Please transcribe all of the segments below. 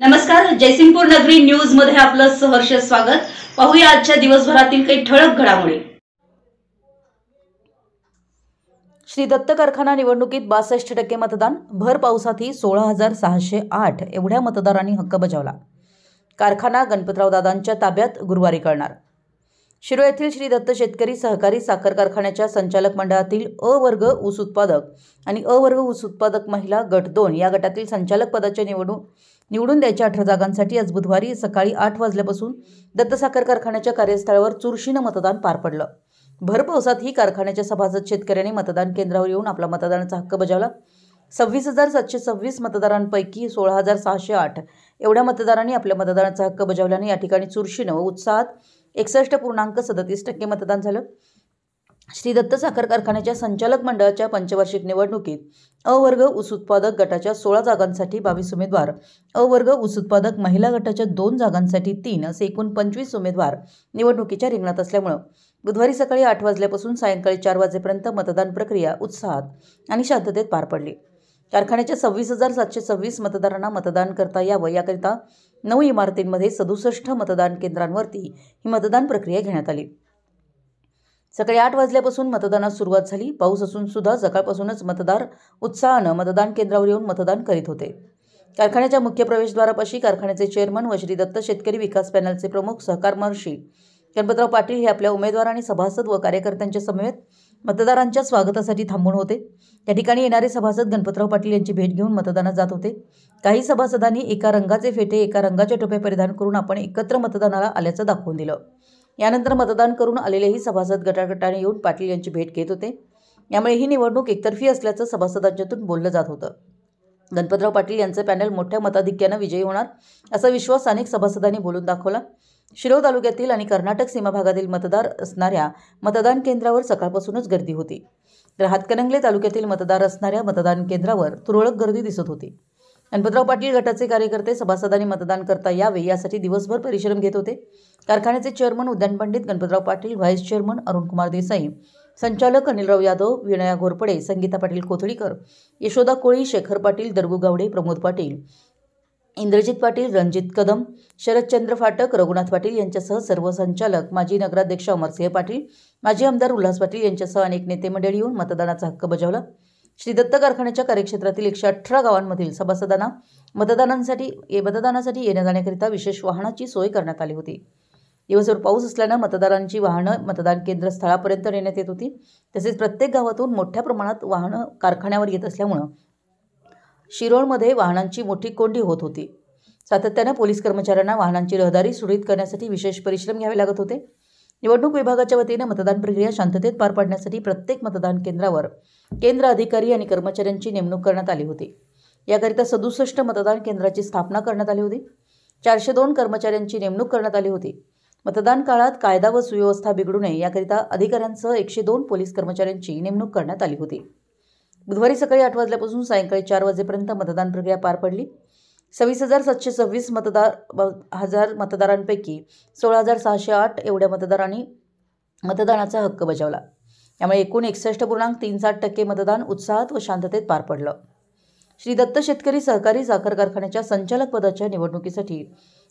नमस्कार, जयसिंगपूर नगरी न्यूज मध्ये आपलं सहर्ष स्वागत। पाहूया आजच्या दिवसभरातील काही ठळक घडामोडी। श्री दत्त कारखाना निवडणुकीत 62% मतदान, भर पावसातही 16,608 एवढ्या मतदारांनी हक्क बजावला। कारखाना गणपतराव दादांच्या ताब्यात गुरुवारी करणार। शिरोळ येथील श्री दत्त शेतकरी सहकारी साखर कारखान्याच्या संचालक मंडळातील अ वर्ग ऊस उत्पादक आणि अ वर्ग ऊस उत्पादक महिला गट 2 या गटातील संचालक पदाच्या निवडून द्यायच्या 18 जागांसाठी आज बुधवारी सकाळी 8 वाजल्यापासून दत्त साखर कारखान्याच्या कार्यस्थळावर चुरशीनं मतदान पार पडलं। भर पावसात ही कारखान्याच्या सभासद शेतकऱ्यांनी मतदान केंद्रावर येऊन आपला मतदानाचा हक्क बजावला। 26,726 मतदारांपैकी 16,608 एवढ्या मतदारांनी आपल्या मतदानाचा हक्क बजावल्याने या ठिकाणी चुरशीनं व उत्साहात 61.37% मतदान झालं। श्री दत्त साखर कारखान्याच्या संचालक मंडळाच्या पंचवार्षिक निवडणुकीत अ वर्ग ऊस उत्पादक गटाच्या 16 जागांसाठी 22 उमेदवार, अ वर्ग ऊस उत्पादक महिला गटाच्या 2 जागांसाठी 3 असे एकूण 25 उमेदवार निवडणुकीच्या रिंगणात असल्यामुळे बुधवारी सकाळी 8 वाजल्यापासून सायंकाळी 4 वाजेपर्यंत मतदान प्रक्रिया उत्साहात आणि शांततेत पार पडली। कारखान्याच्या 26,726 मतदारांना मतदान करता यावं याकरिता 9 इमारतींमध्ये 67 मतदान केंद्रांवरती ही मतदान प्रक्रिया घेण्यात आली। सकाळी 8 वाजल्यापासून मतदानास सुरुवात झाली। पाऊस असून सुद्धा सकाळपासूनच मतदार उत्साहानं मतदान केंद्रावर येऊन मतदान करीत होते। कारखान्याच्या मुख्य प्रवेशद्वारापाशी कारखान्याचे चेअरमन व श्री दत्त शेतकरी विकास पॅनलचे प्रमुख सहकार महर्षी गणपतराव पाटील हे आपल्या उमेदवार आणि सभासद व कार्यकर्त्यांच्या समवेत मतदारांच्या स्वागतासाठी थांबून होते। या ठिकाणी येणारे सभासद गणपतराव पाटील यांची भेट घेऊन मतदानात जात होते। काही सभासदांनी एका रंगाचे फेटे एका रंगाच्या टोप्या परिधान करून आपण एकत्र मतदानाला आल्याचं दाखवून दिलं। यानंतर मतदान करून आलेलेही सभासद गटागटाने येऊन पाटील यांची भेट घेत होते। यामुळे ही निवडणूक एकतर्फी असल्याचं सभासदांच्यातून बोललं जात होतं। गणपतराव पाटील यांचं पॅनल मोठ्या मताधिक्यानं विजयी होणार असा विश्वास अनेक सभासदांनी बोलून दाखवला। शिरोळ तालुक्यातील आणि कर्नाटक सीमा भागातील मतदार असणाऱ्या मतदान केंद्रावर सकाळपासूनच गर्दी होती, तर हातकणंगले तालुक्यातील मतदार असणाऱ्या मतदान केंद्रावर तुरळक गर्दी दिसत होती। गणपतराव पाटील गटाचे कार्यकर्ते सभासदांनी मतदान करता यावे यासाठी दिवसभर परिश्रम घेत होते। कारखान्याचे चेअरमन उद्यान पंडित गणपतराव पाटील, व्हाईस चेअरमन अरुणकुमार देसाई, संचालक अनिलराव यादव, विनया घोरपडे, संगीता पाटील कोथळीकर, यशोदा कोळी, शेखर पाटील, दरगू गावडे, प्रमोद पाटील, इंद्रजित पाटील, रणजित कदम, शरदचंद्र फाटक, रघुनाथ पाटील यांच्यासह सर्व संचालक, माजी नगराध्यक्ष अमरसिंह पाटील, माजी आमदार उल्हास पाटील यांच्यासह अनेक नेते मंडळी येऊन मतदानाचा हक्क बजावला। श्री दत्त कारखान्याच्या कार्यक्षेत्रातील 118 गावांमधील सभासदांना मतदानासाठी येण्या जाण्याकरिता विशेष वाहनाची सोय करण्यात आली होती। दिवसभर पाऊस असल्यानं मतदारांची वाहनं मतदान केंद्र स्थळापर्यंत नेण्यात येत होती। तसेच प्रत्येक गावातून मोठ्या प्रमाणात वाहनं कारखान्यावर येत असल्यामुळे शिरोळमध्ये वाहनांची मोठी कोंडी होत होती। सातत्यानं पोलीस कर्मचाऱ्यांना वाहनांची रहदारी सुरळीत करण्यासाठी विशेष परिश्रम घ्यावे लागत होते। निवडणूक विभागाच्या वतीने मतदान प्रक्रिया शांततेत पार पाडण्यासाठी प्रत्येक मतदान केंद्रावर केंद्र अधिकारी आणि कर्मचाऱ्यांची नेमणूक करण्यात आली होती। याकरिता 67 मतदान केंद्राची स्थापना करण्यात आली होती। 402 कर्मचाऱ्यांची नेमणूक करण्यात आली होती। मतदान काळात कायदा व सुव्यवस्था बिघडू नये याकरिता अधिकाऱ्यांसह 102 पोलीस कर्मचाऱ्यांची नेमणूक करण्यात आली होती। बुधवारी सकाळी 8 वाजल्यापासून सायंकाळी 4 वाजेपर्यंत मतदान प्रक्रिया पार पडली। 26,726 मतदारांपैकी 16,608 एवढ्या मतदारांनी मतदानाचा हक्क बजावला। यामुळे एकूण 61.37% मतदान उत्साहात व शांततेत पार पडलं। श्री दत्त शेतकरी सहकारी साखर कारखान्याच्या संचालक पदाच्या निवडणुकीसाठी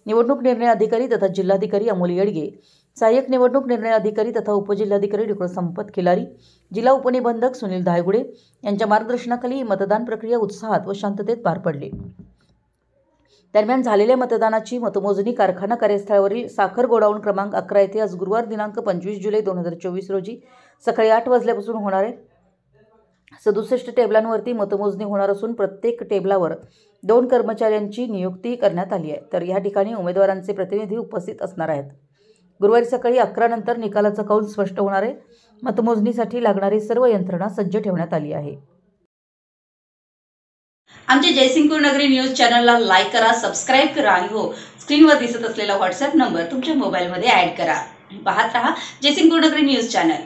निवडणूक निर्णय अधिकारी तथा जिल्हाधिकारी अमोल येडगे, सहाय्यक निवडणूक निर्णय अधिकारी तथा उपजिल्हाधिकारी डॉ. संपत खिलारी, जिल्हा उपनिबंधक सुनील धायगुडे यांच्या मार्गदर्शनाखाली ही मतदान प्रक्रिया उत्साहात व शांततेत पार पडली। दरम्यान झालेल्या मतदानाची मतमोजणी कारखाना कार्यस्थळावरील साखर गोडाऊन क्रमांक 11 येथे आज गुरुवार दिनांक 25 जुलै 2024 रोजी सकाळी 8 वाजल्यापासून होणार आहे। 67 टेबलांवरती मतमोजणी होणार असून प्रत्येक टेबलावर 2 कर्मचाऱ्यांची नियुक्ती करण्यात आली आहे, तर या ठिकाणी उमेदवारांचे प्रतिनिधी उपस्थित असणार आहेत। गुरुवारी सकाळी 11 नंतर निकालाचा कौल स्पष्ट होणार आहे। मतमोजणीसाठी लागणारी सर्व यंत्रणा सज्ज ठेवण्यात आली आहे। आमच्या जयसिंगपूर नगरी न्यूज चॅनलला लाईक करा, सबस्क्राईब करा आणि हो, स्क्रीनवर दिसत असलेला व्हॉट्सअप नंबर तुमच्या मोबाईलमध्ये ॲड करा। पाहत रहा जयसिंगपूर नगरी न्यूज चॅनल।